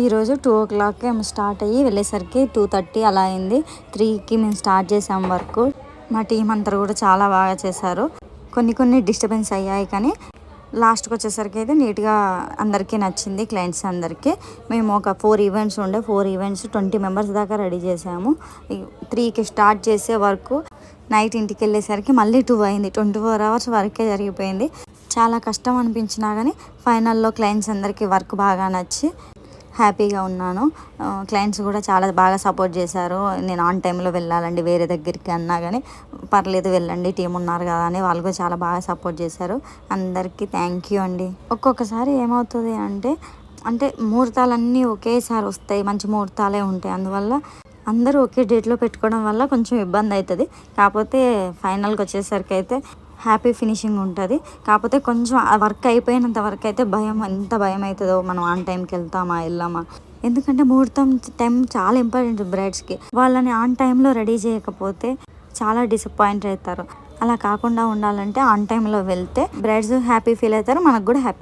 ఈరోజు 2 o'clock మేము start అయ్యి వెళ్ళేసరికి 2:30 అలా అయింది. 3కి మేము స్టార్ట్ చేసాం వర్క్. మా టీం అంతా కూడా చాలా బాగా చేశారు. కొన్ని డిస్టర్బెన్స్ అయ్యాయి కానీ లాస్ట్కి వచ్చేసరికి అయితే నీట్గా అందరికీ నచ్చింది. క్లయింట్స్ అందరికీ మేము ఒక 4 ఈవెంట్స్ ఉండే 4 ఈవెంట్స్ 20 మెంబర్స్ దాకా రెడీ చేసాము. 3కి స్టార్ట్ చేసే వరకు నైట్ ఇంటికి వెళ్ళేసరికి మళ్ళీ 2 అయింది. 24 hours వర్కే జరిగిపోయింది. చాలా కష్టం అనిపించినా కానీ ఫైనల్లో క్లయింట్స్ అందరికీ వర్క్ బాగా నచ్చి హ్యాపీగా ఉన్నాను. క్లయింట్స్ కూడా చాలా బాగా సపోర్ట్ చేశారు. నేను ఆన్ టైంలో వెళ్ళాలండి వేరే దగ్గరికి అన్నా కానీ పర్లేదు వెళ్ళండి టీం ఉన్నారు కదా అని వాళ్ళు కూడా చాలా బాగా సపోర్ట్ చేశారు. అందరికీ థ్యాంక్ యూ అండి. ఒక్కొక్కసారి ఏమవుతుంది అంటే ముహూర్తాలన్నీ ఒకేసారి వస్తాయి, మంచి ముహూర్తాలే ఉంటాయి. అందువల్ల అందరూ ఒకే డేట్లో పెట్టుకోవడం వల్ల కొంచెం ఇబ్బంది అవుతుంది. కాకపోతే ఫైనల్కి వచ్చేసరికి అయితే హ్యాపీ ఫినిషింగ్ ఉంటుంది. కాకపోతే కొంచెం ఆ వర్క్ అయిపోయినంత వరకు అయితే ఎంత భయం అవుతుందో మనం ఆన్ టైంకి వెళ్ళామా. ఎందుకంటే ముహూర్తం టైం చాలా ఇంపార్టెంట్ బ్రైడ్స్కి. వాళ్ళని ఆన్ టైంలో రెడీ చేయకపోతే చాలా డిసప్పాయింట్ అవుతారు. అలా కాకుండా ఉండాలంటే ఆన్ టైంలో వెళ్తే బ్రైడ్స్ హ్యాపీ ఫీల్ అవుతారు, మనకు కూడా హ్యాపీ.